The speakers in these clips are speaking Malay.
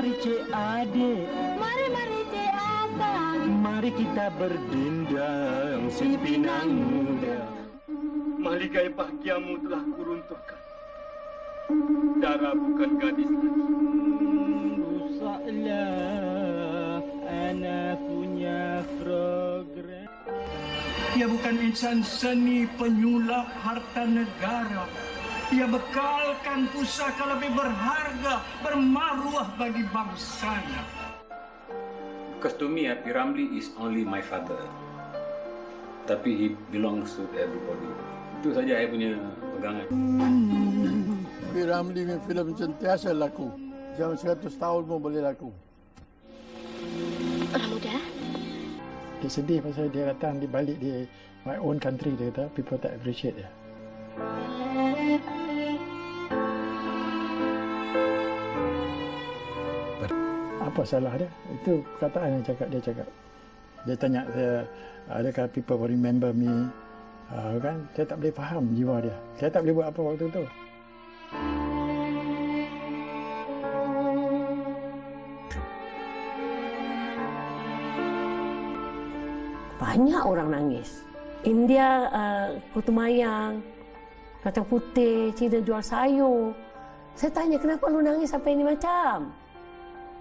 mari cik adik, Mari cik abang, mari kita berdendang si pinang muda. Maligai bahagiamu telah kuruntuhkan. Darah bukan gadis lagi. Rusaklah anak punya program. Dia bukan insan seni penyulap harta negara. Dia bekalkan pusaka lebih berharga, bermaruah bagi bangsanya. Because to me, P. Ramlee is only my father. Tapi he belongs to everybody. Itu saja saya punya pegangan. P. Ramlee punya filem sentiasa laku. Jam 100 tahun pun boleh laku. orang muda. Dia sedih pasal dia datang di balik di my own country, dia kata people tak appreciate dia. Apa salah dia? Itu perkataan yang dia cakap. Dia tanya saya, adakah people will remember me? Kan? Saya tak boleh faham jiwa dia. Saya tak boleh buat apa waktu itu. Banyak orang nangis. India, Putu Mayang, Kacang Putih, Cina jual sayur. Saya tanya, kenapa lu nangis sampai ini macam?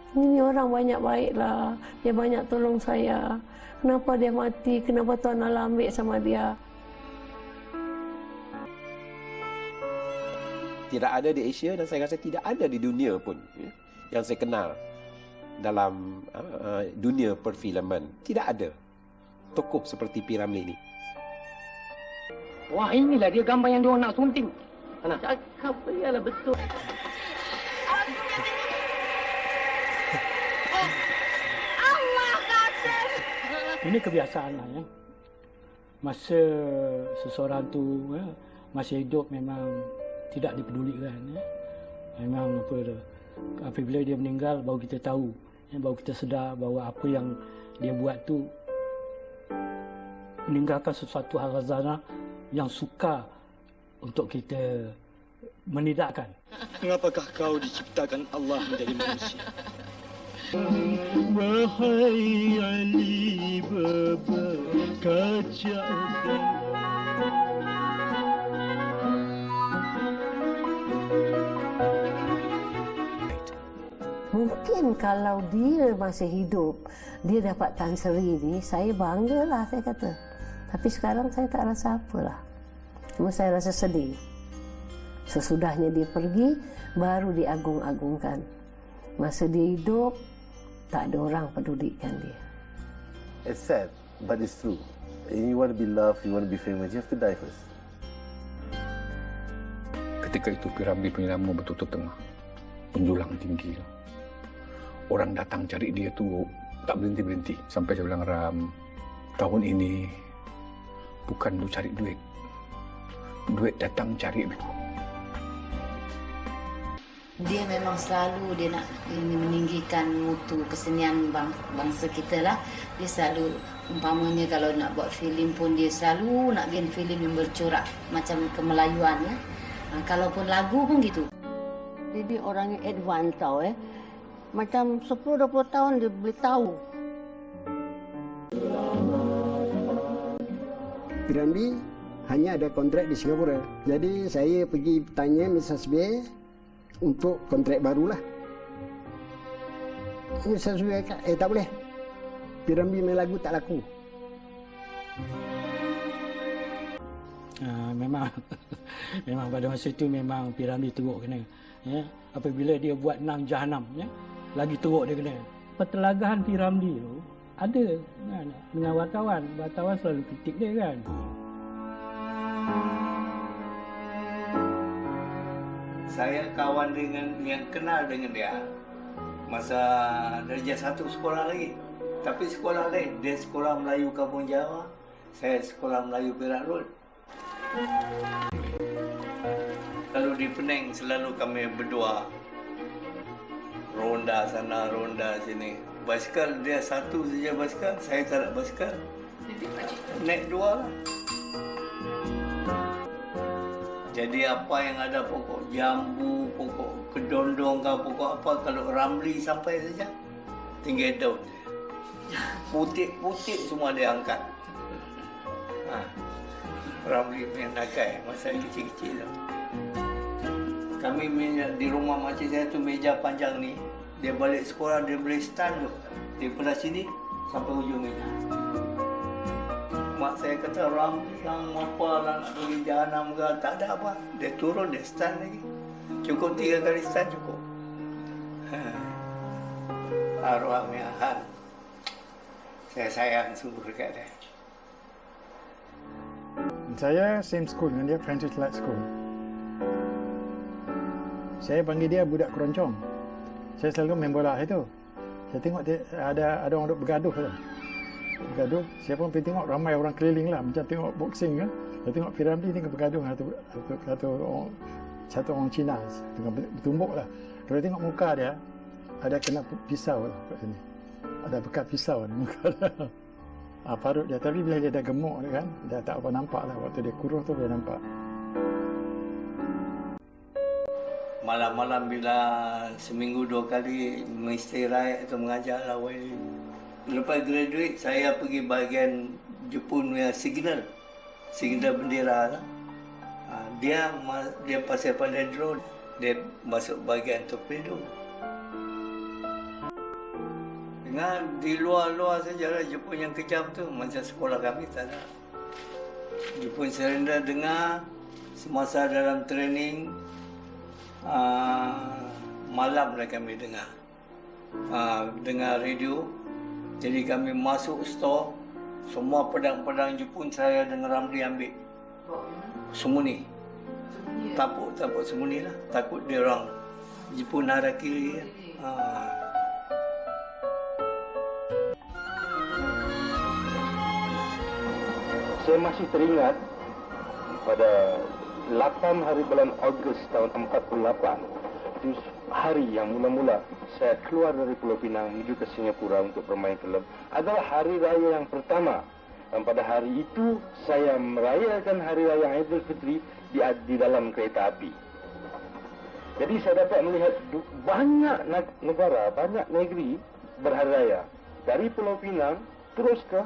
Ini orang banyak baiklah. Dia banyak tolong saya. Kenapa dia mati? Kenapa Tuhan Allah ambil sama dia? Tidak ada di Asia dan saya rasa tidak ada di dunia pun yang saya kenal dalam dunia perfilman. Tidak ada tokoh seperti P. Ramlee ini. Wah, inilah dia gambar yang dia nak sunting. Cakap ialah betul. Ini kebiasaan lah ya. Masa seseorang tu masih hidup memang tidak dipedulikan ya. Memang apabila dia meninggal baru kita tahu, baru kita sedar bahawa apa yang dia buat tu meninggalkan sesuatu hal khazanah yang sukar untuk kita menidakkan. Mengapakah kau diciptakan Allah menjadi manusia? Wahai Ali Baba kaca. Mungkin kalau dia masih hidup, dia dapat Tan Sri ni, saya banggalah saya kata. Tapi sekarang saya tak rasa apalah. Cuma saya rasa sedih. Sesudahnya dia pergi, baru diagung-agungkan. Masa dia hidup, tak ada orang pedulikan dia. It's sad, but it's true. You want to be loved, you want to be famous, you have to die first. Ketika itu P. Ramlee punya nama betul-betul tengah menjulang tinggi. Orang datang cari dia tu tak berhenti-berhenti. Sampai saya bilang, Ram, tahun ini bukan lu cari duit. Duit datang cari lu. Dia memang selalu dia nak meninggikan mutu kesenian bangsa kita lah. Dia selalu, umpamanya kalau nak buat filem pun dia selalu nak bikin filem yang bercorak macam kemelayuan ya. Kalaupun lagu pun gitu. Jadi orangnya advance tau Macam 10-20 tahun dia boleh tahu. P. Ramlee hanya ada kontrak di Singapura. Jadi saya pergi tanya Mrs. B untuk kontrak barulah. Mrs. B kata, tak boleh. P. Ramlee main lagu tak laku. Memang pada masa itu memang P. Ramlee teruk kena. Ya, apabila dia buat 6 Jahanam ya, lagi teruk dia kena. Pertelagahan P. Ramlee tu ada kan, dengan wartawan. Wartawan selalu kritik dia kan. Saya kawan dengan yang kenal dengan dia masa darjah 1 sekolah lagi. Tapi sekolah lain, dia sekolah Melayu Kampung Jawa, saya sekolah Melayu Perak Road. Kalau di Penang selalu kami berdua. Ronda sana, ronda sini. Basikal dia satu saja basikal, saya tak ada basikal. Naik 2 lah. Jadi apa yang ada pokok jambu, pokok dondong ke pokok apa, kalau Ramli sampai saja, tinggal daun dia. Putik-putik semua dia angkat. Ramli punya nakai masa kecil-kecil tu. Kami di rumah makcik saya tu meja panjang ni, dia balik sekolah dia boleh stand tu daripada sini sampai hujung meja. Mak saya kata Ramli yang apa lah nak pergi jahanam ke, tak ada apa. Dia turun dia stand lagi. Cukup 3 kali stand cukup. Arwah Miahan. Saya sayang sungguh dekat dia. Saya same school dengan dia, Francis Light School. Saya panggil dia budak keroncong. Saya selalu main bola itu. Saya tengok dia ada orang duk bergaduh tu. Bergaduh, saya pun pergi tengok, ramai orang keliling lah, macam tengok boxing kan. Saya tengok Piramli tengah bergaduh dengan satu orang Cina, tengah bertumbuk lah. Kalau tengok muka dia, ada kena pisau lah kat sini. Ada bekas pisau di muka dia. Parut dia, tapi bila dia dah gemuk dia kan, dah tak apa nampak lah. Waktu dia kurus tu dia nampak. Malam-malam bila seminggu 2 kali mengistirahat atau mengajar lah. Lepas graduate, saya pergi bahagian Jepun punya signal bendera lah. Dia pasal Paledro, dia masuk bahagian torpedo. Dengan di luar-luar saja lah Jepun yang kejam tu, macam sekolah kami tak ada. Jepun surrender dengar semasa dalam training, malam lah kami dengar radio. Jadi kami masuk store, semua pedang-pedang Jepun saya dengan Ramli ambil. Sembunyi. Tapuk sembunyi lah. Takut dia orang Jepun harakiri. Saya masih teringat pada 8 hari bulan Ogos tahun 48. Itu hari yang mula-mula saya keluar dari Pulau Pinang menuju ke Singapura untuk bermain filem. Adalah hari raya yang pertama. Dan pada hari itu saya merayakan hari raya Aidilfitri di dalam kereta api. Jadi saya dapat melihat banyak negara, banyak negeri berhari raya. Dari Pulau Pinang terus ke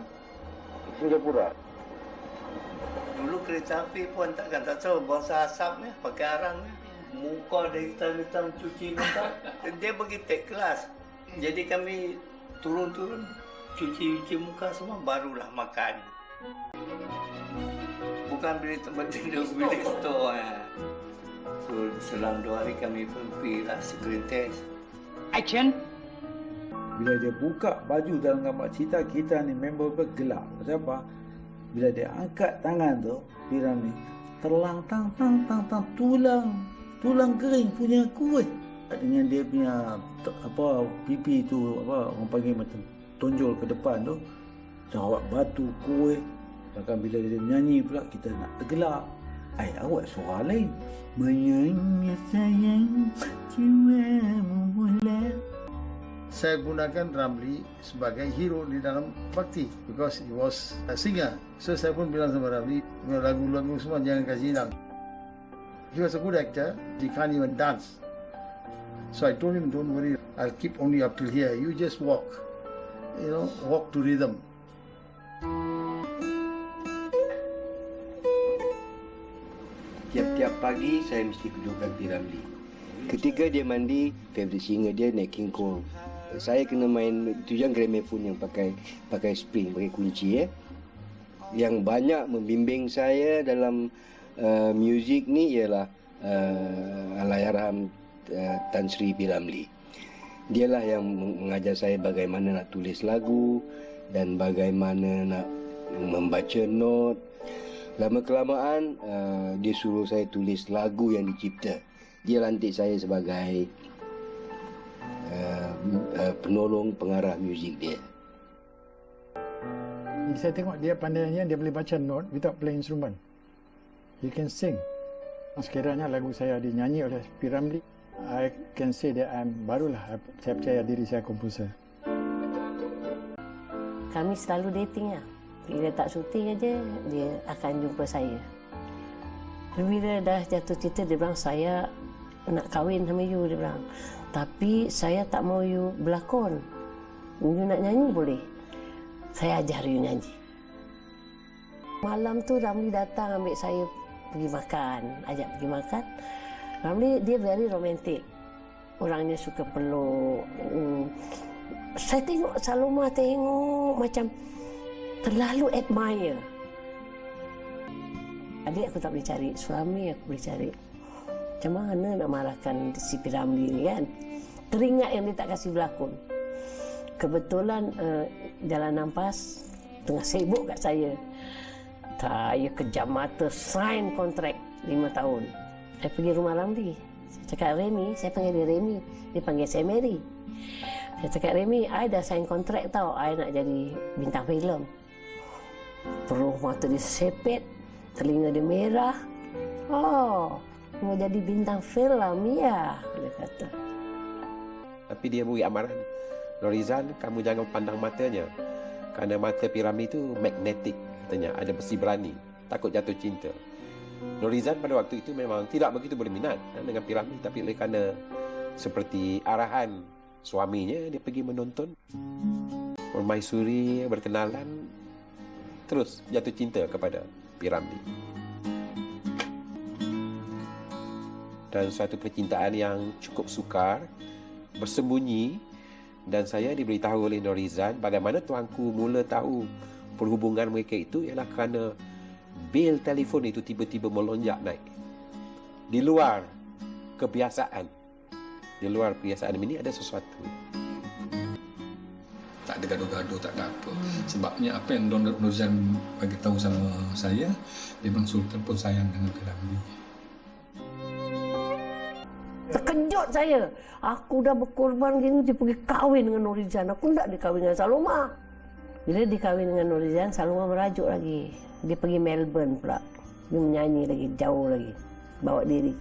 Singapura. Dulu kereta api pun tak tahu bahasa asap ni, pakai arang ni. Muka dia hitam-hitam, cuci muka. Dia bagi take kelas. Jadi kami turun-turun, cuci muka semua, barulah makan. Bukan bilik tempat tidur, bilik store. So, selang 2 hari kami pun pergilah screen test. Action! Bila dia buka baju dalam gambar cerita, kita ni member gelap. Sebab apa? Bila dia angkat tangan tu, Piramli, terlang tang tulang kering punya kuih dengan dia punya pipi tu orang panggil macam tonjol ke depan tu, jawab batu kuih. Bahkan bila dia menyanyi pula kita nak tergelak. Awak suara lain, menyanyi sayang jiwamu mulai. Saya gunakan Ramli sebagai hero di dalam bakti because he was a singer. So saya pun bilang sama Ramli, lagu-lagu semua jangan kasih hilang. He was a good actor. He can't even dance. So I told him, don't worry, I'll keep only up till here. You just walk. Walk to rhythm. Tiap-tiap pagi saya mesti kedurkan Piramli. Ketika dia mandi, favorite singer dia Nat King Cole. Saya kena main itu yang gramophone yang pakai spring, pakai kunci Yang banyak membimbing saya dalam muzik ni ialah Allahyarham Tan Sri Piramli. Dialah yang mengajar saya bagaimana nak tulis lagu dan bagaimana nak membaca not. Lama-kelamaan dia suruh saya tulis lagu yang dicipta. Dia lantik saya sebagai penolong pengarah muzik dia. Saya tengok dia pandainya, dia boleh baca not without playing instrument. He can sing. Sekiranya lagu saya dinyanyi oleh Piramli, I can say that barulah saya percaya diri saya komposer. Kami selalu dating lah. Bila tak syuting aja, dia akan jumpa saya. Bila dah jatuh cinta, dia bilang saya nak kahwin sama you, dia bilang. Tapi saya tak mau you berlakon. You nak nyanyi boleh. Saya ajar you nyanyi. Malam tu Ramli datang ambil saya pergi makan, ajak pergi makan. Ramli dia very romantic. Orangnya suka peluk. Saya tengok Saloma tengok macam terlalu admire. Adik aku tak boleh cari, suami aku boleh cari. Macam mana nak marahkan si P. Ramlee ni kan? Teringat yang dia tak kasih berlakon. Kebetulan Jalan Nampas tengah sibuk kat saya. Saya kejam mata sign kontrak 5 tahun. Saya pergi rumah Ramlee. Saya cakap Remy, saya panggil dia Remy. Dia panggil saya Mary. Saya cakap Remy, I dah sign kontrak tau. I nak jadi bintang filem. Peruh mata dia sepet, telinga dia merah. Oh, mau jadi bintang filem ya, dia kata. Tapi dia beri amaran, Norizan, kamu jangan pandang matanya. Kerana mata P. Ramlee itu magnetik, katanya. Ada besi berani, takut jatuh cinta. Norizan pada waktu itu memang tidak begitu berminat dengan P. Ramlee. Tapi oleh kerana seperti arahan suaminya, dia pergi menonton. Permaisuri, berkenalan, terus jatuh cinta kepada P. Ramlee. Dan suatu percintaan yang cukup sukar, bersembunyi, dan saya diberitahu oleh Norizan bagaimana tuanku mula tahu perhubungan mereka itu ialah kerana bil telefon itu tiba-tiba melonjak naik. Di luar kebiasaan. Di luar kebiasaan ini ada sesuatu. Tak ada gaduh-gaduh, tak ada apa. Sebabnya apa yang Norizan bagi tahu sama saya, dia bilang Sultan pun sayang dengan P. Ramlee. Terkejut saya. Aku dah berkorban gini, dia pergi kahwin dengan Norizan. Aku tak dikahwin dengan Saloma. Bila dikahwin dengan Norizan, Saloma merajuk lagi. Dia pergi Melbourne pula. Dia menyanyi lagi, jauh lagi. Bawa diri.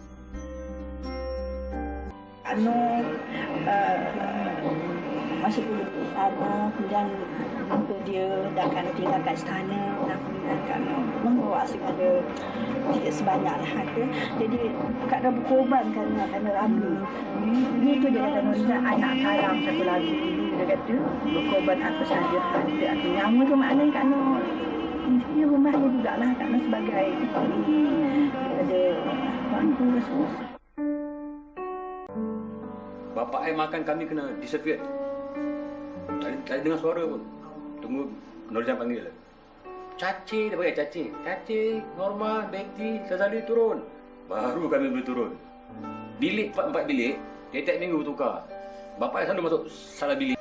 Masih boleh ada, kemudian jumpa dia dah akan tinggalkan istana dan kemudian kerana membawa ada tidak sebanyak harta, jadi Kak dah berkorban kerana Ramlee. Begitu dia kata, Norizan, I nak karang satu lagu dulu, dia kata berkorban apa saja harta atau nyawa tu maknanya kerana dia rumahnya juga lah kerana sebagai ada bantu semua. Bapak saya makan kami kena disappear. Tak dengar suara pun. Tunggu Norizan panggil. Caci, dia panggil Caci. Caci, Norma, Betty, Sazali turun. Baru kami boleh turun. Bilik, 4 bilik, tiap-tiap minggu bertukar. Bapak saya selalu masuk salah bilik.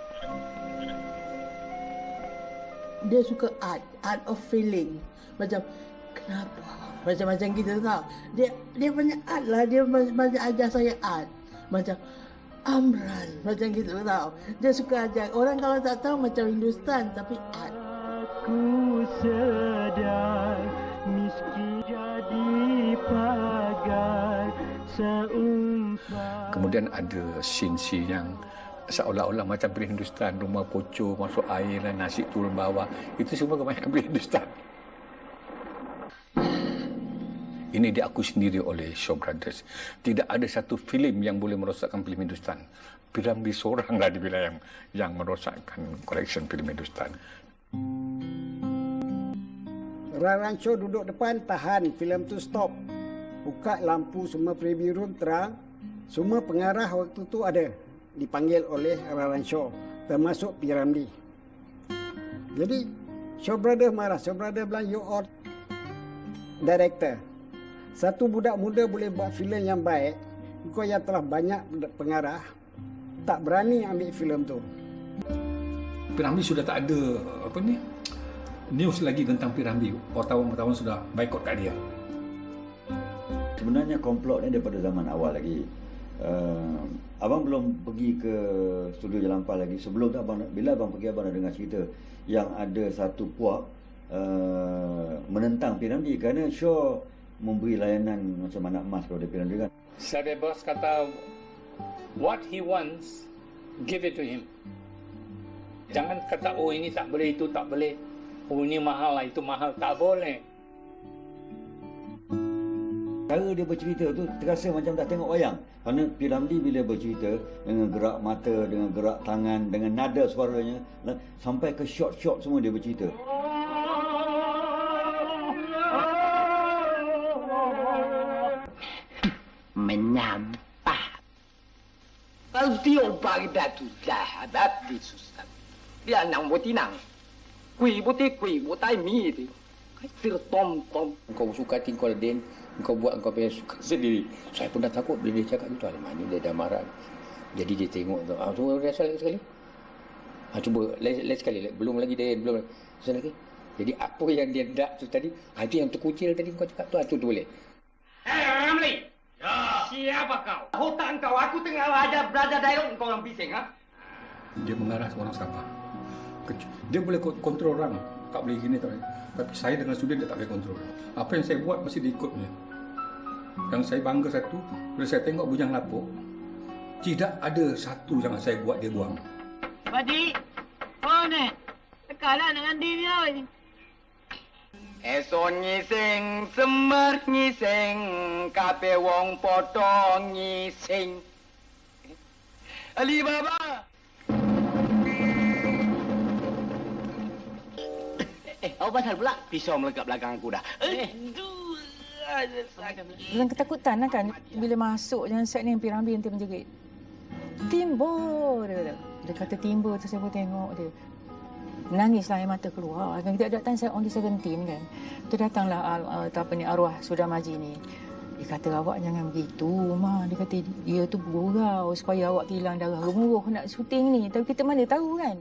Dia suka art of feeling. Macam, kenapa? Macam-macam kita tahu. Dia banyak art lah, dia banyak ajar saya art. Macam, Amran, macam kita tahu. Dia suka ajar. Orang kalau tak tahu macam Hindustan, tapi art. Aku sedar miskin jadi pagar seumpama. Kemudian ada scene yang seolah-olah macam pilih Hindustan, rumah pocong, masuk air dan nasi turun bawah. Itu semua kebanyakan pilih Hindustan. Ini diakui sendiri oleh Shaw Brothers. Tidak ada satu filem yang boleh merosakkan filem Hindustan. P. Ramlee seoranglah dibilang yang merosakkan koleksi filem Hindustan. Raran Shaw duduk depan, tahan filem tu stop. Buka lampu, semua preview room terang. Semua pengarah waktu tu ada. Dipanggil oleh Raran Shaw, termasuk P. Ramlee. Jadi Shaw Brothers marah. Shaw Brothers bilang, you are director. Satu budak muda boleh buat filem yang baik, kau yang telah banyak pengarah tak berani ambil filem tu. P. Ramlee sudah tak ada news lagi tentang P. Ramlee. Wartawan-wartawan sudah boikot kat dia. Sebenarnya komplot ni daripada zaman awal lagi. Abang belum pergi ke studio Jalan Pas lagi. Sebelum tu bila abang pergi, abang dah dengar cerita yang ada satu puak menentang P. Ramlee kerana Shaw memberi layanan macam anak emas kepada P. Ramlee kan. Saya bebas kata what he wants, give it to him. Jangan kata oh ini tak boleh, itu tak boleh. Oh ini mahal lah, itu mahal. Tak boleh. Cara dia bercerita tu terasa macam tak tengok wayang. Kerana P. Ramlee bila bercerita dengan gerak mata, dengan gerak tangan, dengan nada suaranya, sampai ke shot-shot semua dia bercerita. Menyampah. Kalau dia bagi tu jahat di susah. Dia nang botinang. Kui butai mi itu. Sir tom. Kau suka tingkol Den, kau buat kau punya suka sendiri. Saya pun dah takut bila dia cakap itu. Alamak ni dia dah marah. Jadi dia tengok tu. Cuba rasa lagi sekali. Cuba lagi sekali. Belum lagi Den, belum lagi. Rasa lagi. Jadi apa yang dia nak tu tadi, itu yang terkucil tadi kau cakap tu boleh. Ramlee. Ya. Siapa kau? Hutang kau. Aku tengah ada berada dialog kau orang bising, ha? Dia mengarah seorang sabar. Dia boleh kontrol orang. Tak boleh gini tak boleh. Tapi saya dengan Sudin dia tak boleh kontrol. Apa yang saya buat mesti diikutnya. Yang saya bangga satu, bila saya tengok bujang lapuk, tidak ada satu yang saya buat dia buang. Padi, kau ni, tekalah dengan diri kau. Esok ngising, semar ngising, kape wong potong ngising. Alibaba. Apa pasal pula? Pisau melekat belakang aku dah. Dengan ketakutan kan bila masuk dalam set ni P. Ramlee nanti menjerit. Timbo dia kata. Dia kata timbo tu saya pun tengok dia. Menangislah air mata keluar. Kan kita datang saya only 17 kan. Tu datanglah arwah Saudara Maji ni. Dia kata awak jangan begitu, Ma. Dia kata dia tu bergurau supaya awak hilang darah gemuruh nak syuting ni. Tapi kita mana tahu kan.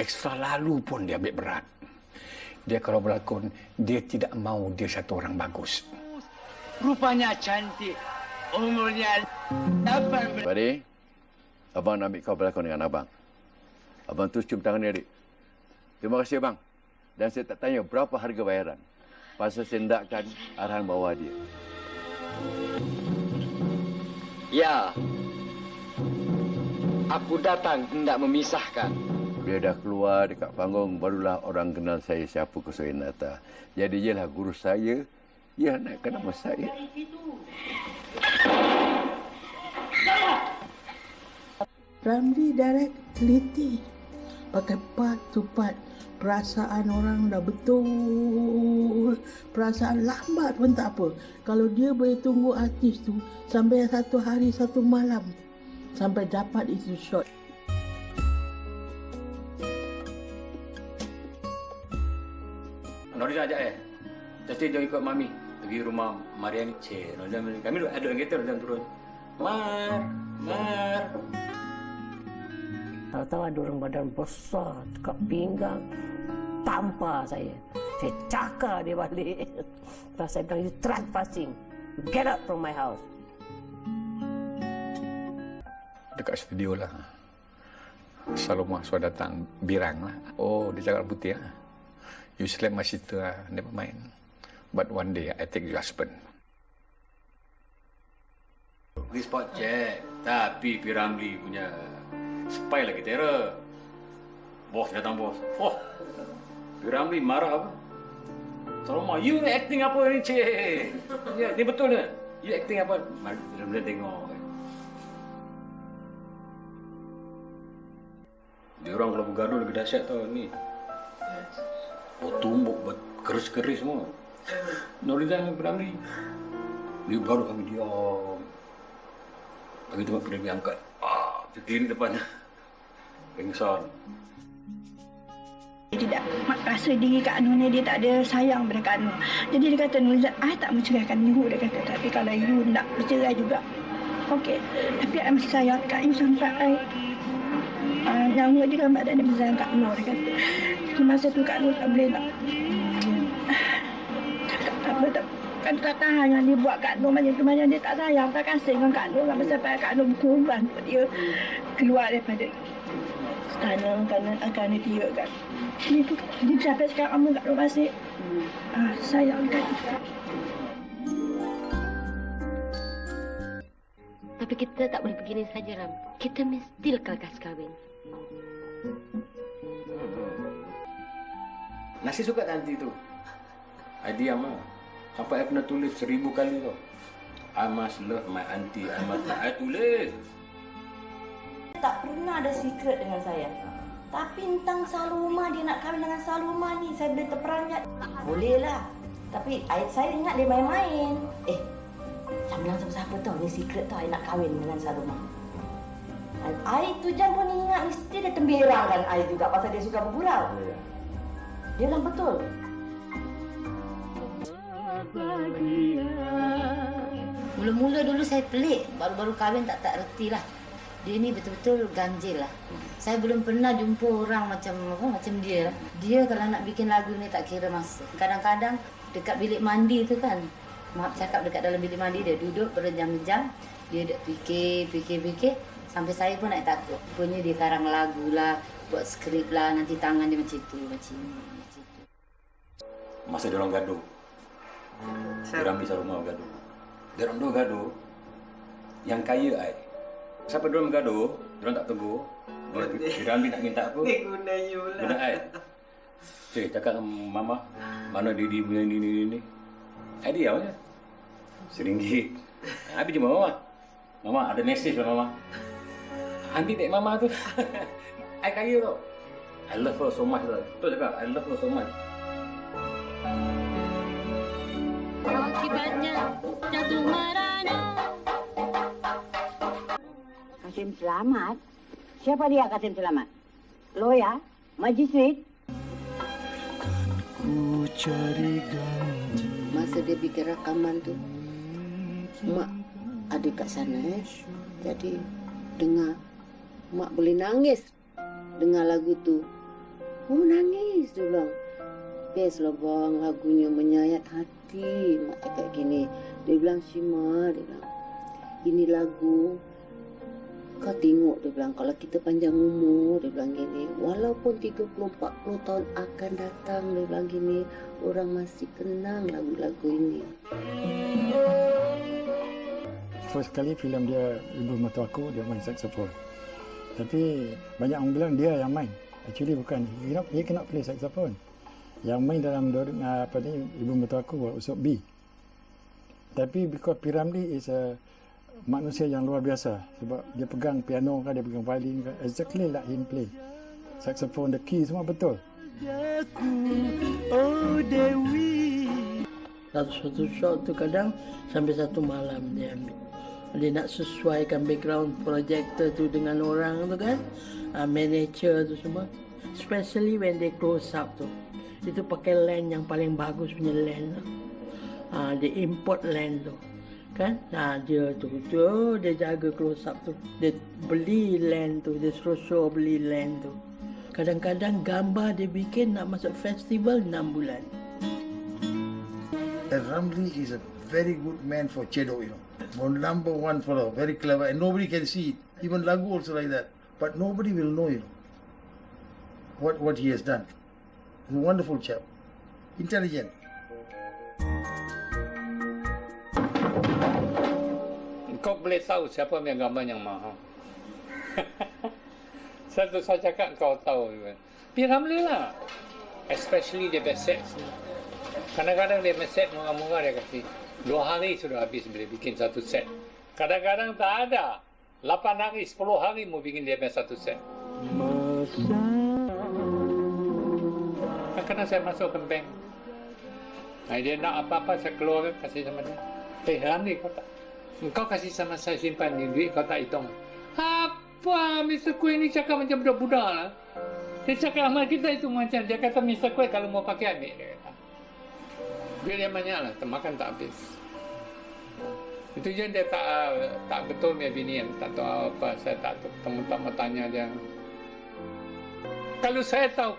Ekstra lalu pun dia ambil berat. Dia kalau berlakon, dia tidak mau dia satu orang bagus. Rupanya cantik. Umurnya 8. Padi, abang nak ambil kau berlakon dengan abang. Abang terus cium tangan dia, adik. Terima kasih, abang. Dan saya tak tanya berapa harga bayaran. Pasal saya hendakkan arahan bawah dia. Ya. Aku datang hendak memisahkan. Dia dah keluar dekat panggung, barulah orang kenal saya siapa Kuswainata. Jadi ialah guru saya, ia naikkan nama saya. Ramlee direct teliti. Pakai part to part. Perasaan orang dah betul. Perasaan lambat pun tak apa. Kalau dia boleh tunggu artis tu sampai 1 hari 1 malam. Sampai dapat itu shot. Noriza ajak Tadi dia ikut Mami pergi rumah Mariani. Noriza kami ada dalam kereta, Noriza turun. Mar. Tahu-tahu ada orang badan besar dekat pinggang, tampar saya. Saya cakar dia balik. Lepas saya bilang, you trespassing. Get out from my house. Dekat studio lah. Saloma sudah datang, birang lah. Oh, dia cakap putih lah. You slap my sister lah, never mind. But one day, I take your husband. Pergi spot check. Tapi P. Ramlee punya spy lagi terror. Bos datang bos. Oh, P. Ramlee marah apa? Saloma, you acting apa ni, cik? Ya, ni betul ni. You acting apa? Mari kita tengok. Dia orang kalau bergaduh lebih dahsyat tau ni. Tumbuk, keris-keris semua. Noriza dengan P. Ramlee. Dia bergaduh kami diam. Bagi tempat P. Ramlee angkat. Sekeliling depannya. Pengsan. Dia tidak rasa diri Kak Nur ni dia tak ada sayang pada Kak Nur. Jadi dia kata, Nuriza, I tak menceraikan you. Dia kata, tapi kalau you nak bercerai juga, okey. Tapi I masih sayang Kak you sampai nyawa dia dalam badan dia bersayang Kak Nur. Dia kata, di masa tu Kak Nur tak boleh nak. Kan tak tahan yang dia buat Kak Nur macam tu. Macam dia tak sayang, tak kasih dengan Kak Nur. Sampai Kak Nur berkorban untuk dia keluar daripada kerana dia kan. Dia sampai sekarang Amal Kak Nur masih sayang kan. Tapi kita tak boleh begini saja, Ram. Kita mesti lekas kahwin. Nasi suka nanti tu. I diam lah. Sampai saya kena tulis 1000 kali tau. I must love my auntie. I must love. I tulis. Tak pernah ada secret dengan saya. Tapi tentang Saloma, dia nak kahwin dengan Saloma ni, saya boleh terperanjat. Boleh lah. Tapi saya ingat dia main-main. Jangan bilang siapa-siapa tau, ni secret tau, I nak kahwin dengan Saloma. I tu Jan pun ingat, mesti dia temberangkan I juga pasal dia suka bergurau. Dia bilang betul. Mula-mula dulu saya pelik, baru-baru kahwin tak reti lah. Dia ni betul-betul ganjil lah. Saya belum pernah jumpa orang macam dia lah. Dia kalau nak bikin lagu ni tak kira masa. Kadang-kadang dekat bilik mandi tu kan, maaf cakap dekat dalam bilik mandi dia duduk berjam-jam, dia duk fikir, sampai saya pun nak takut. Rupanya dia karang lagu lah, buat skrip lah, nanti tangan dia macam tu, macam ni. Masa dia orang gaduh. Piramli Saloma bergaduh. Dia orang dua gaduh. Yang kaya ai. Siapa dia orang bergaduh, dia orang tak tegur. Piramli nak minta apa? Dia guna you lah. Guna ai. Cakap dengan mama, mana Didi punya ni. Ai diam je. RM1. Habis jumpa mama. Mama ada mesej lah mama. Ambil dek mama tu. I kaya tau. I love her so much tau. Betul cakap, I love her so much. Akibatnya jatuh merana. Kasim Selamat? Siapa dia Kasim Selamat? Lawyer? Magistrate? Masa dia bikin rakaman tu, Mak ada kat sana Jadi dengar, Mak boleh nangis dengar lagu tu. Oh nangis dia bilang. Best lah bang, lagunya menyayat hati. Mak cakap gini. Dia bilang, Syima, dia bilang, ini lagu kau tengok, dia bilang, kalau kita panjang umur, dia bilang gini, walaupun 30-40 tahun akan datang, dia bilang gini, orang masih kenang lagu-lagu ini. First kali filem dia Ibu Mertua Aku, dia main saxophone. Tapi banyak orang bilang dia yang main. Actually bukan, he cannot play saxophone. Yang main dalam Ibu Mertua Aku usuk B. Tapi because Piramli is a manusia yang luar biasa sebab dia pegang piano kan, dia pegang violin kan, exactly like him play. Saxophone, the key semua betul. Oh Dewi. Satu shot tu kadang sampai 1 malam dia ambil. Dia nak sesuaikan background projector tu dengan orang tu kan, miniature tu semua. Especially when they close up tu. Itu pakai lens yang paling bagus punya lens. Dia import lens tu. Kan? Dia dia jaga close up tu. Dia beli lens tu, dia show beli lens tu. Kadang-kadang gambar dia bikin nak masuk festival 6 bulan. Ramli is a very good man for Cedo, you know. Number one fellow, very clever, and nobody can see it. Even lagu also like that. But nobody will know, you know, what he has done. He's a wonderful chap, intelligent. Kau boleh tahu siapa punya gambar yang mahal. Satu saya cakap kau tahu. Piramli lah. Especially dia beset. Kadang-kadang dia beset murah-murah dia kasih. 2 hari sudah habis boleh bikin satu set. Kadang-kadang tak ada. 8 hari, 10 hari mau bikin dia punya satu set. Kadang-kadang saya masuk ke bank. Dia nak apa-apa saya keluar kasih sama dia. Ramli kau kasih sama saya simpan ni duit kau tak hitung. Apa Mr. Kuih ni cakap macam budak-budak lah. Dia cakap amal kita itu macam dia kata Mr. Kuih kalau mau pakai ambil dia kata. Duit dia banyak lah, termakan tak habis. Itu je dia tak betul punya bini yang tak tahu apa. Saya tak mau tanya dia. Kalau saya tahu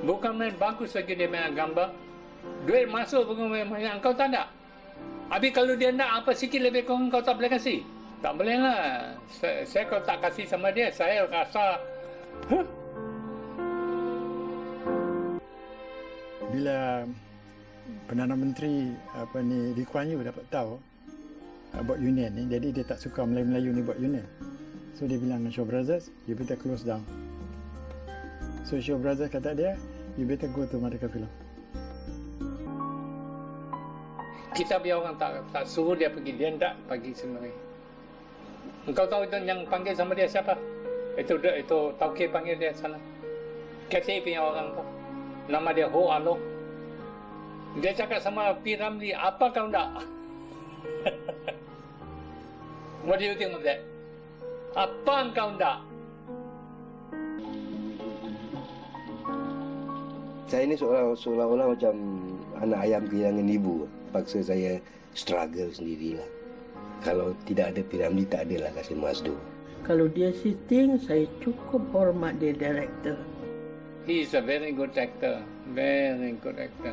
bukan main bagus lagi dia main gambar. Duit masuk bukan main banyak, kau tak ada. Habis kalau dia nak apa sikit lebih kurang kau tak boleh kasih. Tak boleh lah. Saya kalau tak kasih sama dia, saya rasa Bila Perdana Menteri Lee Kuan Yew dapat tahu buat union ni, jadi dia tak suka Melayu-Melayu ni buat union. So dia bilang dengan Shaw Brothers, you better close down. So Shaw Brothers kata dia, you better go to Merdeka Film. Kita biar orang tak suruh dia pergi, dia tak pergi sebenarnya. Engkau tahu itu yang panggil sama dia siapa? Itu Tauke panggil dia sana. Cathay punya orang tu. Nama dia Ho Along. Dia cakap sama P. Ramlee, apa kau nak? What do you think of that? Apa kau nak? Saya ni seolah-olah macam anak ayam kehilangan ibu. Paksa saya struggle sendirilah. Kalau tidak ada P. Ramlee, tak adalah Kasim Masdo. Kalau dia sitting, saya cukup hormat dia director. He is a very good actor. Very good actor.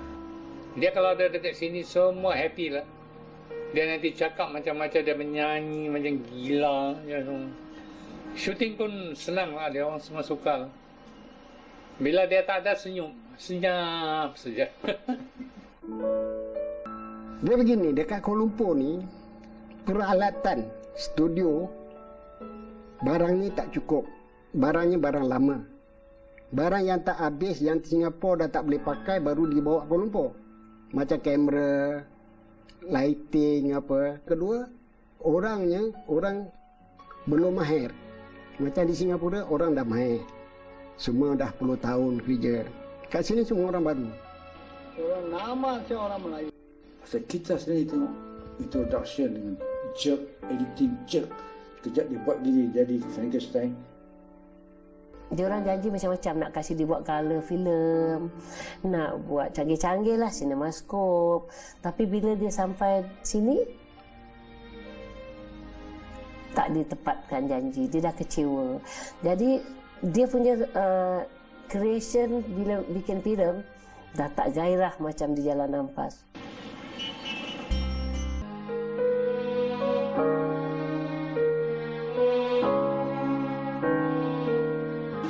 Dia kalau ada dekat sini, semua happy lah. Dia nanti cakap macam-macam, dia menyanyi macam gila. Ya, shooting pun senang lah, dia orang semua suka lah. Bila dia tak ada senyum, senyap saja. Dia begini, dekat Kuala Lumpur ni, peralatan studio, barang ni tak cukup. Barangnya barang lama. Barang yang tak habis, yang Singapura dah tak boleh pakai, baru dibawa Kuala Lumpur. Macam kamera, lighting apa. Kedua, orang belum mahir. Macam di Singapura, orang dah mahir. Semua dah 10 tahun kerja. Kat sini semua orang baru. Orang nama saya orang Melayu. Pasal kita sendiri tengok introduction dengan jerk, editing jerk. Kejap dia buat diri jadi Frankenstein. Dia orang janji macam-macam, nak kasih dia buat colour filem, nak buat canggih-canggih lah, cinemascope. Tapi bila dia sampai sini, tak ditepatkan janji, dia dah kecewa. Jadi dia punya creation bila bikin filem, dah tak gairah macam di Jalan Ampas.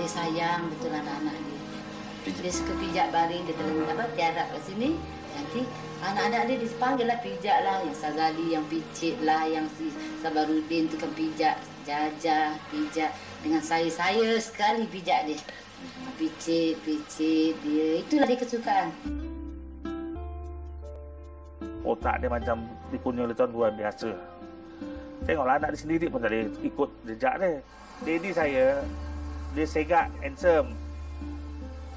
Sayang betul anak-anak dia. Dia suka pijak baring, dia tiarap kat sini. Nanti anak-anak dia dipanggil lah pijak lah. Yang Sazali yang picit lah, yang si Sabarudin tu kan pijak, Jajah pijak. Dengan saya sekali pijak dia. Picit dia. Itulah dia kesukaan. Otak dia macam dipunyai oleh tuan-tuan biasa. Tengoklah anak dia sendiri pun tak boleh ikut jejak dia. Daddy saya, dia segak, handsome.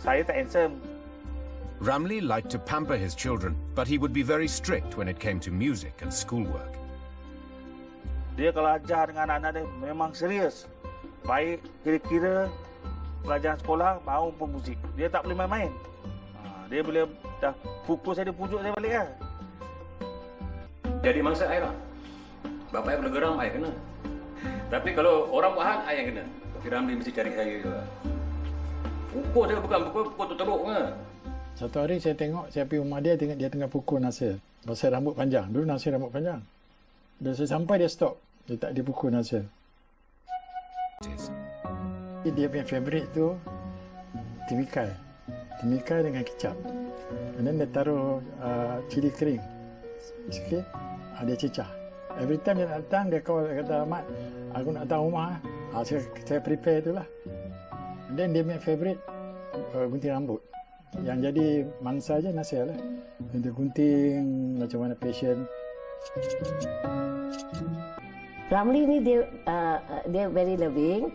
Saya tak handsome. Ramlee liked to pamper his children, but he would be very strict when it came to music and schoolwork. Dia kalau ajar dengan anak-anak dia memang serius. Baik kira-kira pelajaran sekolah maupun muzik. Dia tak boleh main-main. Dia bila dah pukul saya, dia pujuk saya balik lah. Jadi mangsa saya lah. Bapak saya boleh geram, saya kena. Tapi kalau orang buat hal, saya yang kena. P. Ramlee mesti cari saya juga. Pukul saya bukan pukul tu teruk ke. Satu hari saya tengok, saya pergi rumah dia, tengok dia tengah pukul Nasir. Pasal rambut panjang. Dulu Nasir rambut panjang. Bila saya sampai, dia stop. Dia tak dipukul Nasir. Dia punya favourite tu timikai. Timikai dengan kicap. And then dia taruh cili kering sikit, dia cecah. Every time dia datang, dia kata, Ahmad, aku nak datang rumah. Saya prepare itulah. And then dia punya favourite gunting rambut. Yang jadi mangsa je Nasir lah. Dia gunting macam mana passion. Ramlee ni dia very loving.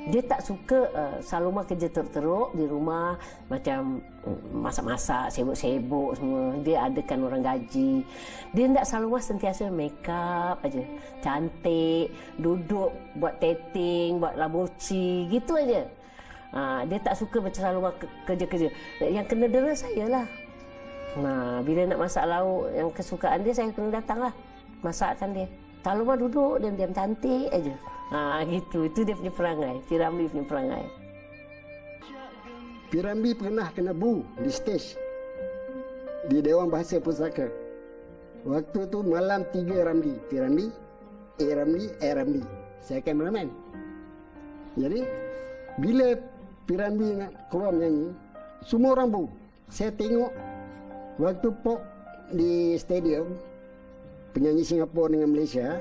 Dia tak suka Saloma kerja teruk-teruk di rumah, macam masak-masak, sibuk-sibuk semua. Dia adakan orang gaji. Dia tak Saloma sentiasa make up aja, cantik, duduk buat dating, buat labuci, gitu aja. Dia tak suka macam Saloma kerja-kerja. Yang kena dera saya lah. Bila nak masak lauk yang kesukaan dia, saya kena datang lah masakkan dia. Saloma duduk diam-diam cantik aja. Gitu. Itu dia punya perangai. P. Ramlee punya perangai. P. Ramlee pernah kena bu di stage di Dewan Bahasa Pusaka. Waktu tu malam 3 Ramlee. P. Ramlee, Ramlee. Saya kameraman. Jadi bila P. Ramlee nak keluar menyanyi, semua orang bu. Saya tengok waktu pop di stadium, penyanyi Singapura dengan Malaysia.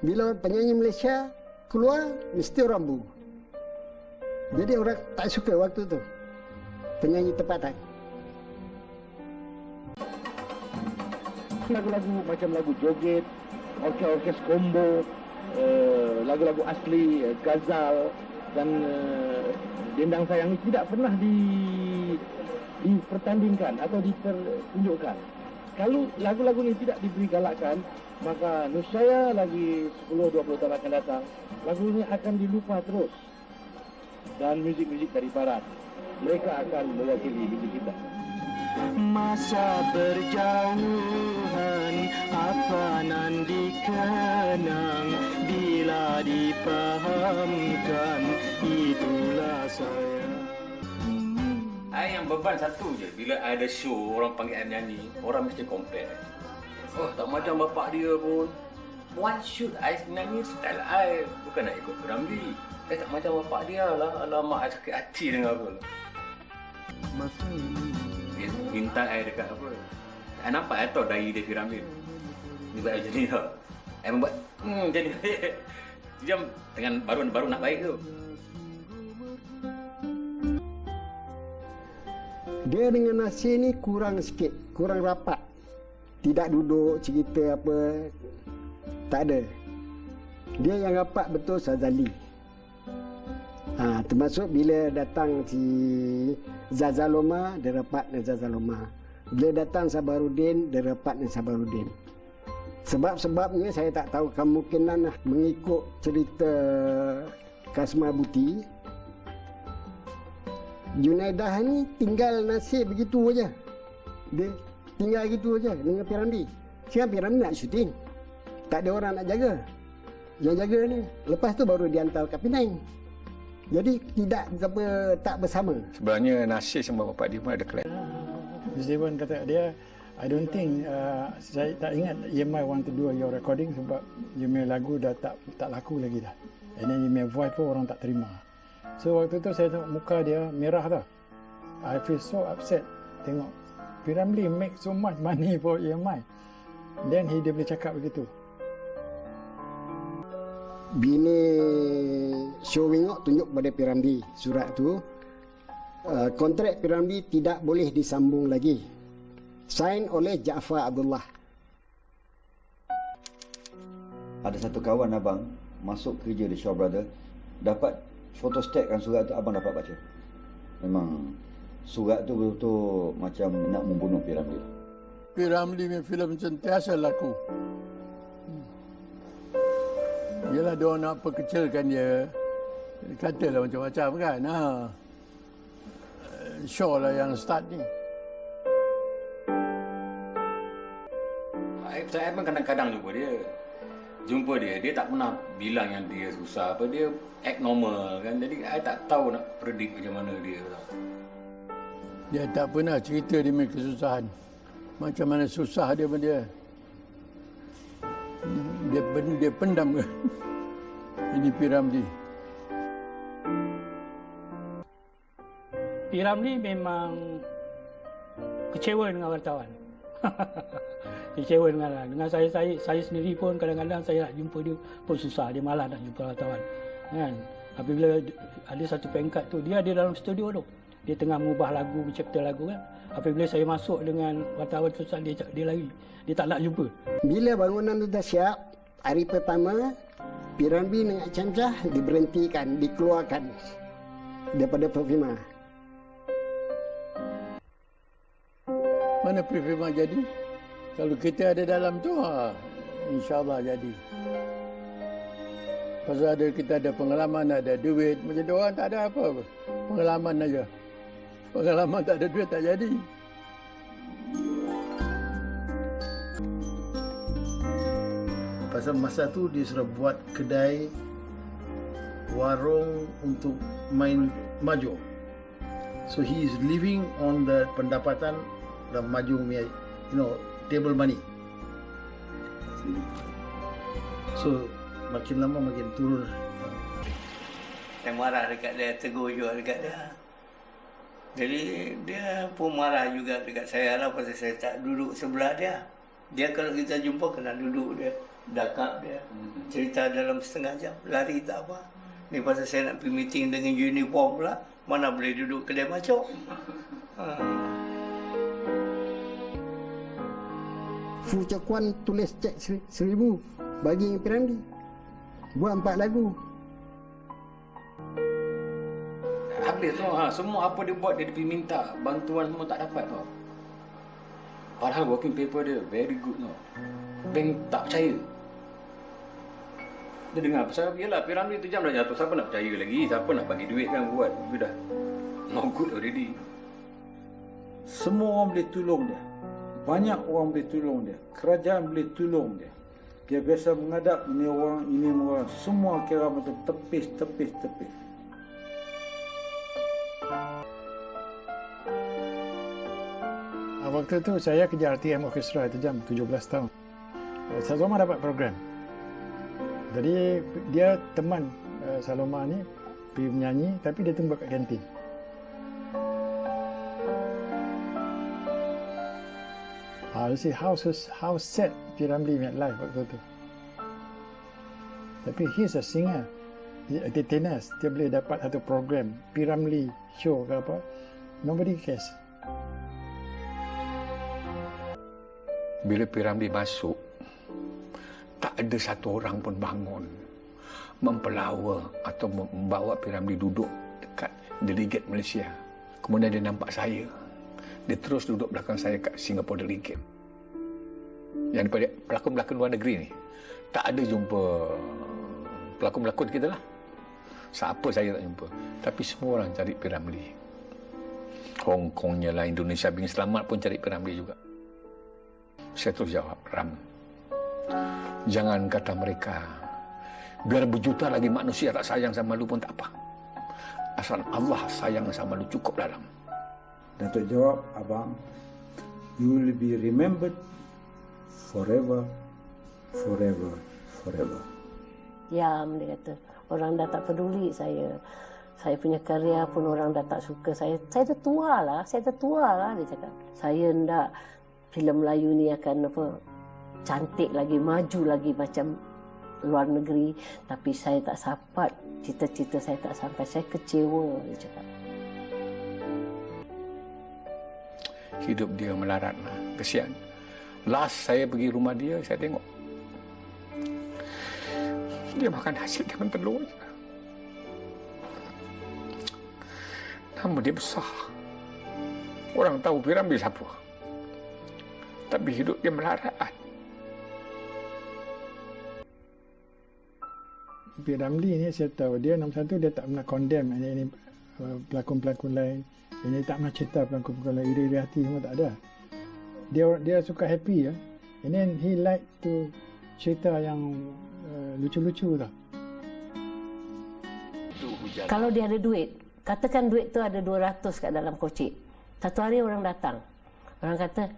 Bila penyanyi Malaysia keluar, mesti orang bu. Jadi orang tak suka waktu tu penyanyi tempatan. lagu-lagu macam lagu joget, orkes combo, lagu-lagu asli, ghazal dan Dendang Sayang ini tidak pernah dipertandingkan atau dipertunjukkan. Kalau lagu-lagu ini tidak diberi galakan, maka niscaya lagi 10-20 tahun akan datang, lagu ini akan dilupa terus. Dan muzik-muzik dari barat, mereka akan mewakili muzik kita. Masa berjauhan apa nan dikenang, bila dipahamkan itulah saya. Yang beban satu je, bila ada show orang panggil I menyanyi, orang mesti compare. Oh, tak macam bapak dia pun. What should I nyanyi style I? Bukan nak ikut Ramli. Tak macam bapak dia lah. Alamak, I sakit hati dengan apa lah. Dia minta I dekat apa. I nampak, I tahu dari dia Ramli. Dia buat macam ni tau. I membuat, macam ni. Jam dengan baru nak baik tu. Dia dengan Nasir ni kurang sikit, kurang rapat. Tidak duduk cerita apa, tak ada. Dia yang rapat betul Sazali. Termasuk bila datang si Zazaloma, dia rapat dengan Zazaloma. Bila datang Sabarudin, dia rapat dengan Sabarudin. Sebab-sebabnya saya tak tahu, kemungkinan mengikut cerita Kasma Buti, Junaidah ni tinggal nasib begitu aja. Dia tinggal gitu aja dengan Piramli. Sekarang Piramli nak syuting, tak ada orang nak jaga. Yang jaga ni lepas tu baru dihantar ke Penang. Jadi tak bersama. Sebenarnya Nasir sama bapak dia pun ada kelab. Zidwan kata dia, I don't think, saya tak ingat EMI want to do your recording sebab you punya lagu dah tak laku lagi dah. And then you punya voice pun orang tak terima. So waktu tu saya tengok muka dia merah tau. I feel so upset tengok Piramli make so much money for EMI. Then dia boleh cakap begitu. Bini Syowingok tunjuk pada Piramli surat tu, kontrak Piramli tidak boleh disambung lagi. Sign oleh Jaafar Abdullah. Ada satu kawan abang masuk kerja di Shaw Brothers, dapat fotostatkan surat tu, abang dapat baca. Memang surat tu betul-betul macam nak membunuh Piramli. Piramli punya filem sentiasa laku. Yelah dia nak perkecilkan dia. Katalah macam-macam kan. Shaw lah yang start ni. Saya pun kadang-kadang jumpa dia tak pernah bilang yang dia susah apa, dia act normal kan. Jadi saya tak tahu nak predict macam mana dia. Dia tak pernah cerita dia punya kesusahan. Macam mana susah dia pun dia. Dia pendam ke. Ini Piramli. Piramli memang kecewa dengan wartawan. Kecewa dengan saya sendiri pun kadang-kadang saya nak jumpa dia pun susah, dia malas nak jumpa wartawan kan. Apabila ada satu pengkat tu, dia ada dalam studio tu, dia tengah mengubah lagu, mencipta lagu kan. Apabila saya masuk dengan wartawan susah, dia lari, dia tak nak jumpa. Bila bangunan tu dah siap, hari pertama Piramli dengan Camcah diberhentikan, dikeluarkan daripada Perfilma. Mana Perfilma jadi? Kalau kita ada dalam tu, insyaAllah jadi. Pasal kita ada pengalaman, ada duit. Macam dia orang tak ada apa-apa. Pengalaman aja. Pengalaman tak ada duit, tak jadi. Pasal masa tu dia sudah buat kedai warung untuk main mahjong. So he is living on the pendapatan dan mahjong, table money. So makin lama makin turun. Saya marah dekat dia, tegur juga dekat dia. Jadi dia pun marah juga dekat saya lah pasal saya tak duduk sebelah dia. Dia kalau kita jumpa kena duduk dia, dakap dia. Cerita dalam setengah jam, lari tak apa. Ni pasal saya nak pergi meeting dengan uniform pula, mana boleh duduk kedai macam. Fu Chok Kwan tulis cek 1,000 bagi Piramli. Buat 4 lagu. Habis tu, semua apa dia buat, dia pergi minta bantuan semua tak dapat tau. Padahal working paper dia very good tau. Bank tak percaya. Dia dengar pasal, yelah Piramli tu jam dah jatuh, siapa nak percaya lagi? Siapa nak bagi duit kan buat? Dia dah no good already. Semua orang boleh tolong dia. Banyak orang boleh tolong dia. Kerajaan boleh tolong dia. Dia biasa menghadap ini orang. Semua kira macam tepis. Waktu tu saya kerja RTM Orchestra itu jam 17 tahun. Saloma dapat program. Jadi dia teman Saloma ni pergi menyanyi tapi dia tunggu kat kantin. You see how sad Piramli met life waktu tu. Tapi he's a singer, entertainers. Dia boleh dapat satu program Piramli show ke apa. Nobody cares. Bila Piramli masuk, tak ada satu orang pun bangun mempelawa atau membawa Piramli duduk dekat delegate Malaysia. Kemudian dia nampak saya. Dia terus duduk belakang saya kat Singapore Delegate. Yang daripada pelakon-pelakon luar negeri ni, tak ada jumpa pelakon-pelakon kita lah. Siapa saya tak jumpa. Tapi semua orang cari Piramli. Hong Kongnya lah, Indonesia Bing Selamat pun cari Piramli juga. Saya terus jawab, Ram, jangan kata mereka. Biar berjuta lagi manusia tak sayang sama lu pun tak apa. Asal Allah sayang sama lu cukup dalam. Datuk jawab, abang, you will be remembered forever. Diam, dia kata. Orang dah tak peduli saya. Saya punya karya pun orang dah tak suka saya. Saya dah tua lah, dia cakap. Saya hendak filem Melayu ni akan cantik lagi, maju lagi macam luar negeri. Tapi saya tak sapat, cita-cita saya tak sampai. Saya kecewa, dia cakap. Hidup dia melarat lah. Kesian. Last saya pergi rumah dia, saya tengok. Dia makan nasi dengan telur je. Nama dia besar. Orang tahu Piramli siapa. Tapi hidup dia melarat. Piramli ni saya tahu dia nombor satu, dia tak pernah condemn ini pelakon-pelakon lain. Ini tak pernah cerita pelakon-pelakon lain, iri hati semua tak ada. Dia suka happy ya. And then he like to cerita yang lucu-lucu tau. Kalau dia ada duit, katakan duit tu ada 200 kat dalam kocik. Satu hari orang datang. Orang kata,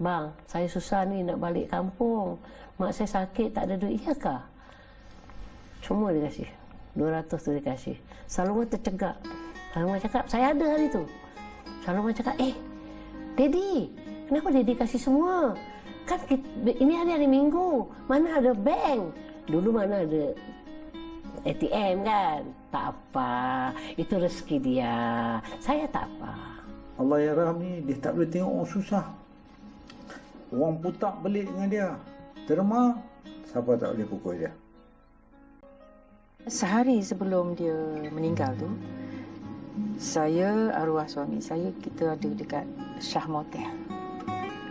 bang, saya susah ni nak balik kampung. Mak saya sakit, tak ada duit. Iyakah? Semua dia kasih. 200 tu dia kasih. Saloma tercegak. Saloma cakap, saya ada hari tu. Saloma cakap, Daddy, kenapa Daddy kasih semua? Kan ini hari-hari Minggu. Mana ada bank? Dulu mana ada ATM kan? Tak apa. Itu rezeki dia. Saya tak apa. Allah ya Rahim ni, dia tak boleh tengok orang susah. Orang putak belik dengan dia. Terma, siapa tak boleh pukul dia. Sehari sebelum dia meninggal tu, saya, arwah suami saya, kita ada dekat Shah Motel.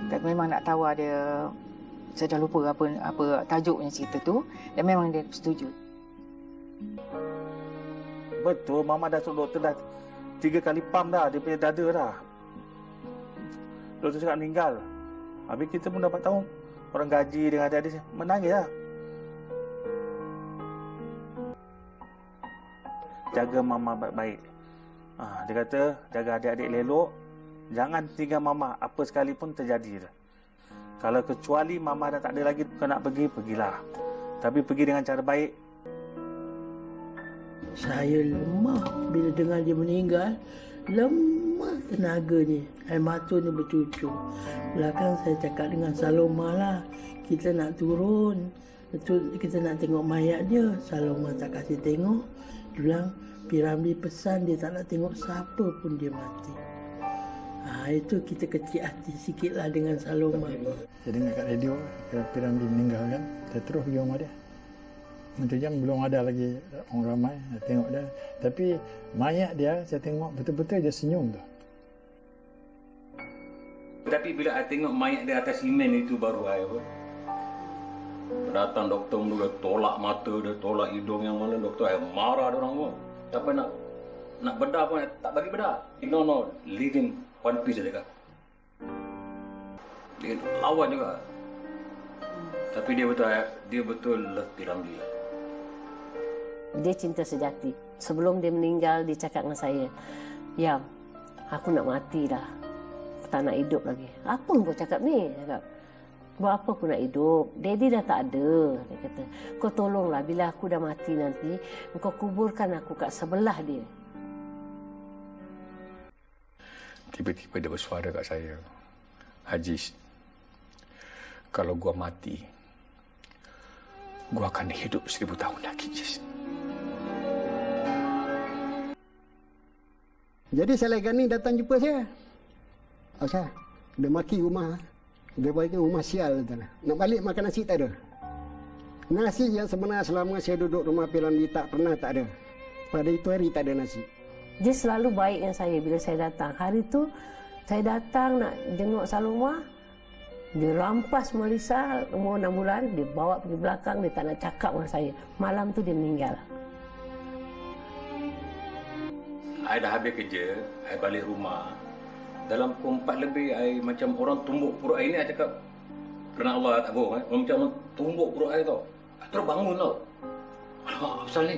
Tak memang nak tawar dia, saya dah lupa apa tajuknya cerita tu, dan memang dia setuju. Betul, Mama dah suruh doktor dah 3 kali pam dah, dia punya dada dah. Doktor cakap meninggal. Habis kita pun dapat tahu, orang gaji dengan adik-adik menangis lah. Jaga Mama baik-baik. Dia kata, jaga adik-adik elok. Jangan tinggal Mama, apa sekalipun terjadi. Kalau kecuali Mama dah tak ada lagi, kau nak pergi, pergilah. Tapi pergi dengan cara baik. Saya lemah bila dengar dia meninggal. Lemah tenaganya. Air mata ni bercucur. Belakang saya cakap dengan Saloma lah, kita nak turun. Betul, kita nak tengok mayat dia. Saloma tak kasih tengok. Dia bilang, Piramli pesan dia tak nak tengok siapa pun dia mati. Itu kita kecil hati sikit lah dengan Saloma. Saya dengar kat radio, Piramli meninggal kan. Saya terus pergi rumah dia. Macam jam belum ada lagi orang ramai. Saya tengok dia. Tapi mayat dia, saya tengok betul-betul dia senyum tu. Tapi bila saya tengok mayat dia atas simen itu baru saya pun. Datang doktor mula dia tolak mata dia, tolak hidung yang mana. Doktor saya marah dia orang pun. Tapi nak bedah pun tak bagi bedah. No, leave him one piece saja kak. Dia lawan juga. Tapi dia betul Piramli lah. Dia cinta sejati. Sebelum dia meninggal, dia cakap dengan saya, "Yam, aku nak mati dah. Aku tak nak hidup lagi." "Apa kau cakap ni?" Cakap. "Buat apa aku nak hidup? Daddy dah tak ada." Dia kata, "Kau tolonglah bila aku dah mati nanti, kau kuburkan aku kat sebelah dia." Tiba-tiba dia bersuara kat saya, "Hajiz, kalau gua mati, gua akan hidup 1000 tahun lagi, Hajiz." Jadi Salegani datang jumpa saya. Asal dia maki rumah. Dia bagi rumah sial tu. Nak balik makan nasi tak ada. Nasi yang sebenarnya selama saya duduk rumah Piramli tak pernah tak ada. Pada itu hari tak ada nasi. Dia selalu baik dengan saya bila saya datang. Hari tu saya datang nak jenguk Saloma. Dia rampas Melissa umur 6 bulan. Dia bawa pergi belakang. Dia tak nak cakap dengan saya. Malam tu dia meninggal. Saya dah habis kerja, saya balik rumah. Dalam pukul 4 lebih, saya macam orang tumbuk perut saya ni. Saya cakap, kerana Allah tak bohong. Orang macam orang tumbuk perut saya tau. Saya terus bangun tau. Alamak, apa pasal ni?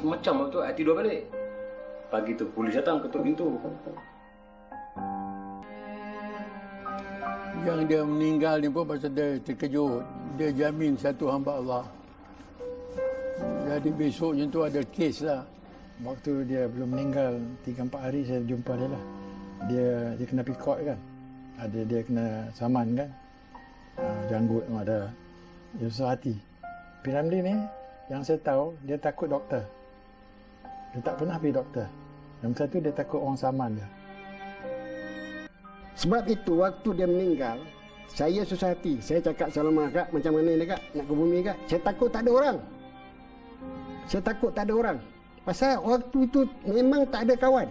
Macam tu, saya tidur balik. Pagi tu, polis datang ketuk pintu. Yang dia meninggal ni pun pasal dia terkejut. Dia jamin satu hamba Allah. Jadi besoknya tu ada kes lah. Waktu dia belum meninggal 3-4 hari saya jumpa dia lah. Dia kena pikot kan. Dia kena saman kan. Janggut ada. Dia susah hati. Piramli ni yang saya tahu dia takut doktor. Dia tak pernah pergi doktor. Yang satu dia takut orang saman dia. Sebab itu waktu dia meninggal, saya susah hati. Saya cakap Saloma, "Kak, macam mana ni kak? Nak ke bumi kak?" Saya takut tak ada orang. Saya takut tak ada orang. Pasal waktu itu memang tak ada kawan.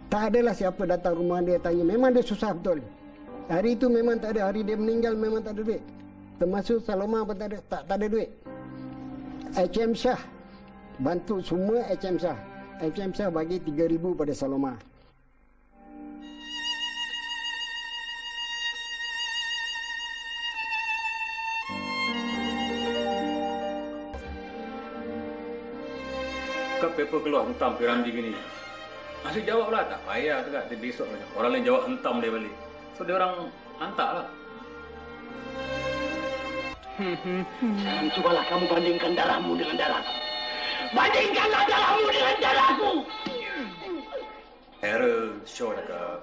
Tak adalah siapa datang rumah dia tanya. Memang dia susah betul. Hari itu memang tak ada. Hari dia meninggal memang tak ada duit. Termasuk Saloma pun tak ada duit. HM Shah bantu semua HM Shah. HM Shah bagi 3,000 pada Saloma. Kan paper keluar hentam Piramli gini. Asyik jawablah, tak payah dekat dia besok macam. Orang lain jawab hentam dia balik. So dia orang hantarlah. Sekarang cubalah kamu bandingkan darahmu dengan darahku. Bandingkanlah darahmu dengan darahku. Error show cakap.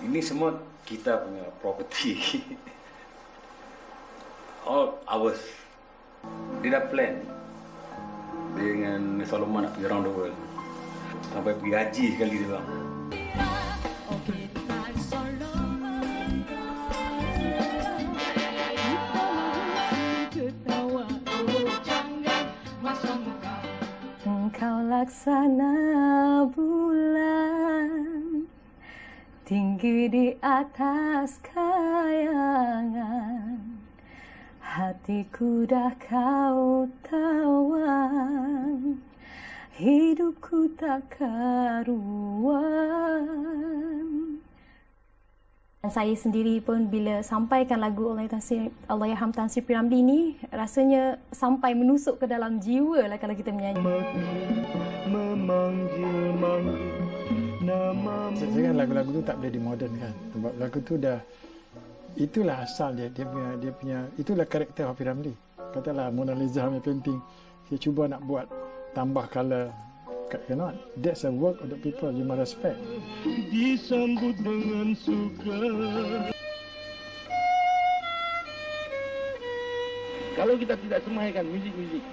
Ini semua kita punya property. All ours. Dia dah plan. Dia dengan Saloma nak pergi around the world. Sampai pergi haji sekali dia bilang. Engkau laksana bulan tinggi di atas kayangan. Hatiku dah kau tawan, hidupku tak karuan. Dan saya sendiri pun bila sampaikan lagu Allahyarham Tan Sri Piramli ni, rasanya sampai menusuk ke dalam jiwa lah kalau kita menyanyi. Saya kan lagu-lagu tu tak boleh dimodernkan. Sebab lagu tu dah, itulah asal dia punya itulah karakter Piramli. Katalah Mona Lisa punya painting, dia cuba nak buat tambah colour. Cannot. That's a work of the people you must respect. Disambut dengan suka. Kalau kita tidak semaikan muzik-muzik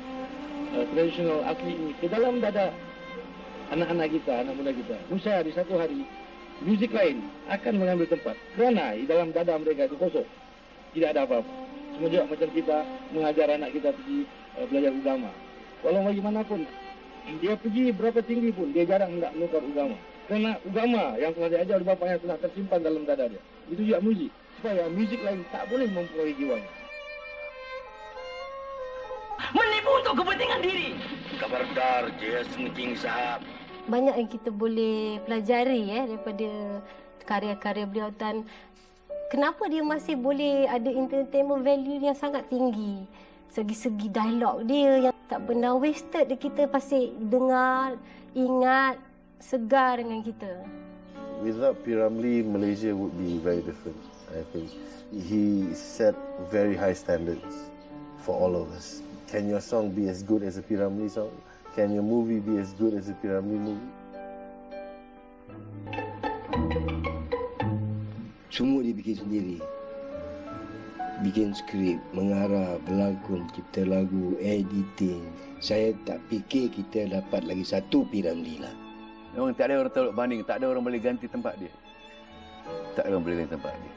tradisional asli ini ke dalam dada anak-anak kita, anak muda kita, Nusa di satu hari, muzik lain akan mengambil tempat. Kerana di dalam dada mereka itu kosong. Tidak ada apa-apa. Semua juga macam kita mengajar anak kita pergi belajar agama. Walau bagaimanapun, dia pergi berapa tinggi pun, dia jarang nak menukar agama. Kerana agama yang telah diajar oleh bapaknya telah tersimpan dalam dada dia. Itu juga muzik. Supaya muzik lain tak boleh mempengaruhi jiwanya. Menipu untuk kepentingan diri. Khabardar, dia sengking sahab. Banyak yang kita boleh pelajari daripada karya-karya beliau, dan kenapa dia masih boleh ada entertainment value yang sangat tinggi. Segi-segi dialog dia yang tak pernah wasted, kita pasti dengar, ingat, segar dengan kita. Without P. Ramlee, Malaysia would be very different, I think. He set very high standards for all of us. Can your song be as good as a P. Ramlee song? Can your movie be as good as a P. Ramlee movie? Semua dia bikin sendiri. Bikin skrip, mengarah, berlakon, cipta lagu, editing. Saya tak fikir kita dapat lagi satu P. Ramlee lah. Memang tak ada orang tolak banding, tak ada orang boleh ganti tempat dia. Tak ada orang boleh ganti tempat dia.